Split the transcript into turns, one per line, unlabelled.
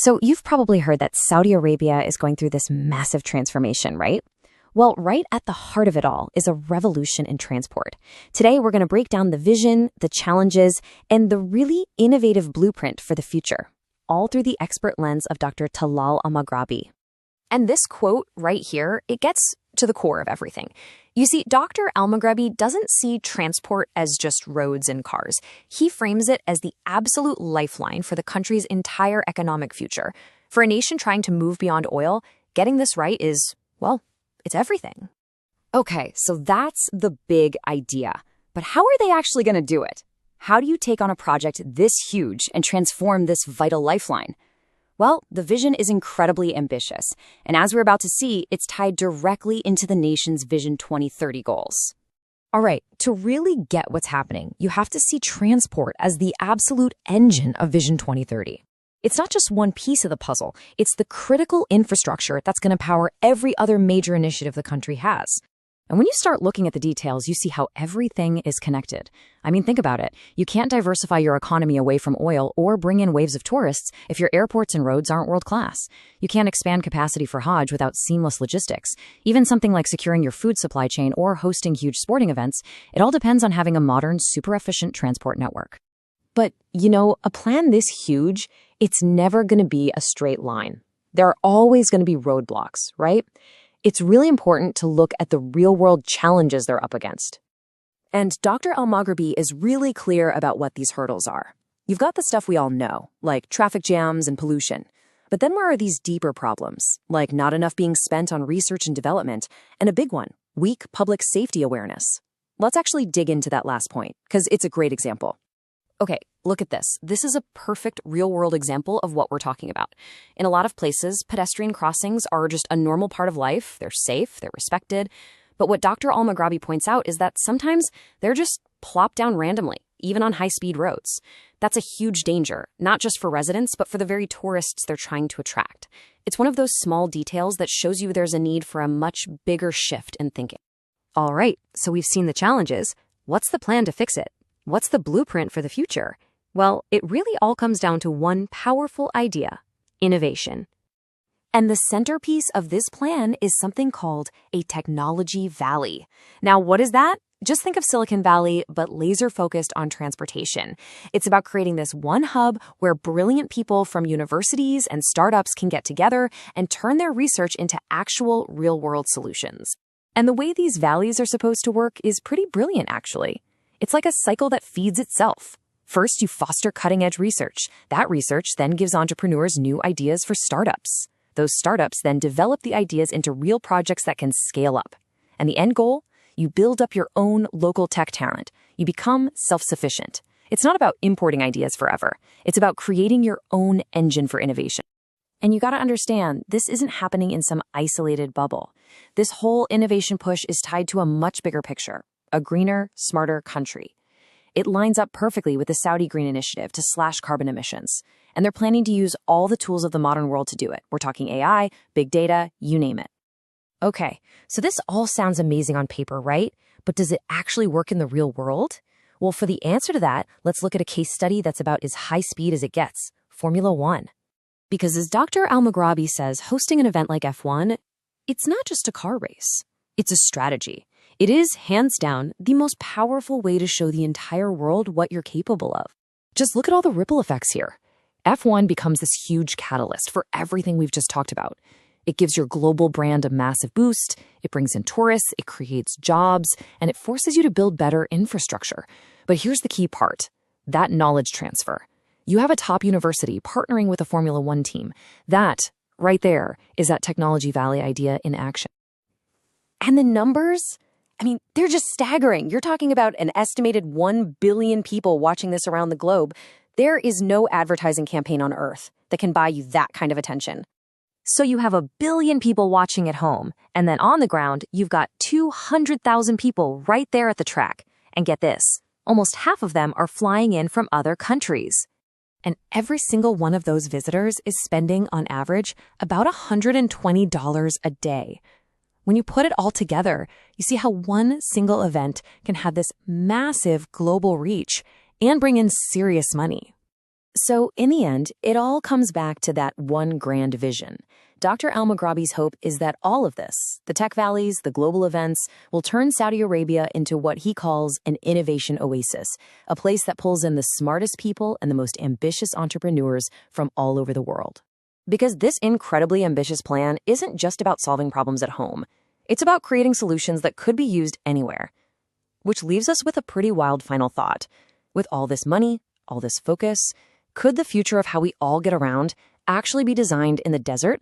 So you've probably heard that Saudi Arabia is going through this massive transformation, right? Well, right at the heart of it all is a revolution in transport. Today, we're going to break down the vision, the challenges, and the really innovative blueprint for the future, all through the expert lens of Dr. Talal Al-Maghrabi. And this quote right here, it gets to the core of everything. You see, Dr. Al-Maghrabi doesn't see transport as just roads and cars. He frames it as the absolute lifeline for the country's entire economic future. For a nation trying to move beyond oil, getting this right is, well, it's everything. Okay, so that's the big idea. But how are they actually going to do it? How do you take on a project this huge and transform this vital lifeline? Well, the vision is incredibly ambitious, and as we're about to see, it's tied directly into the nation's Vision 2030 goals. All right, to really get what's happening, you have to see transport as the absolute engine of Vision 2030. It's not just one piece of the puzzle, it's the critical infrastructure that's going to power every other major initiative the country has. And when you start looking at the details, you see how everything is connected. I mean, think about it. You can't diversify your economy away from oil or bring in waves of tourists if your airports and roads aren't world-class. You can't expand capacity for Hajj without seamless logistics. Even something like securing your food supply chain or hosting huge sporting events, it all depends on having a modern, super efficient transport network. But, a plan this huge, it's never going to be a straight line. There are always going to be roadblocks, right? It's really important to look at the real-world challenges they're up against. And Dr. Al-Maghrabi is really clear about what these hurdles are. You've got the stuff we all know, like traffic jams and pollution. But then where are these deeper problems, like not enough being spent on research and development, and a big one, weak public safety awareness? Let's actually dig into that last point, because it's a great example. Okay, look at this. This is a perfect real-world example of what we're talking about. In a lot of places, pedestrian crossings are just a normal part of life. They're safe, they're respected. But what Dr. Al-Maghrabi points out is that sometimes they're just plopped down randomly, even on high-speed roads. That's a huge danger, not just for residents, but for the very tourists they're trying to attract. It's one of those small details that shows you there's a need for a much bigger shift in thinking. All right, so we've seen the challenges. What's the plan to fix it? What's the blueprint for the future? Well, it really all comes down to one powerful idea: innovation. And the centerpiece of this plan is something called a technology valley. Now, what is that? Just think of Silicon Valley, but laser-focused on transportation. It's about creating this one hub where brilliant people from universities and startups can get together and turn their research into actual real-world solutions. And the way these valleys are supposed to work is pretty brilliant, actually. It's like a cycle that feeds itself. First, you foster cutting-edge research. That research then gives entrepreneurs new ideas for startups. Those startups then develop the ideas into real projects that can scale up. And the end goal? You build up your own local tech talent. You become self-sufficient. It's not about importing ideas forever. It's about creating your own engine for innovation. And you got to understand, this isn't happening in some isolated bubble. This whole innovation push is tied to a much bigger picture: a greener, smarter country. It lines up perfectly with the Saudi Green Initiative to slash carbon emissions. And they're planning to use all the tools of the modern world to do it. We're talking AI, big data, you name it. Okay, so this all sounds amazing on paper, right? But does it actually work in the real world? Well, for the answer to that, let's look at a case study that's about as high speed as it gets: Formula One. Because as Dr. Al-Maghrabi says, hosting an event like F1, it's not just a car race. It's a strategy. It is, hands down, the most powerful way to show the entire world what you're capable of. Just look at all the ripple effects here. F1 becomes this huge catalyst for everything we've just talked about. It gives your global brand a massive boost, it brings in tourists, it creates jobs, and it forces you to build better infrastructure. But here's the key part: that knowledge transfer. You have a top university partnering with a Formula One team. That, right there, is that Technology Valley idea in action. And the numbers? I mean, they're just staggering. You're talking about an estimated 1 billion people watching this around the globe. There is no advertising campaign on Earth that can buy you that kind of attention. So you have 1 billion people watching at home, and then on the ground, you've got 200,000 people right there at the track. And get this, almost half of them are flying in from other countries. And every single one of those visitors is spending, on average, about $120 a day. When you put it all together, you see how one single event can have this massive global reach and bring in serious money. So, in the end, it all comes back to that one grand vision. Dr. Al-Maghrabi's hope is that all of this, the tech valleys, the global events, will turn Saudi Arabia into what he calls an innovation oasis, a place that pulls in the smartest people and the most ambitious entrepreneurs from all over the world. Because this incredibly ambitious plan isn't just about solving problems at home. It's about creating solutions that could be used anywhere. Which leaves us with a pretty wild final thought. With all this money, all this focus, could the future of how we all get around actually be designed in the desert?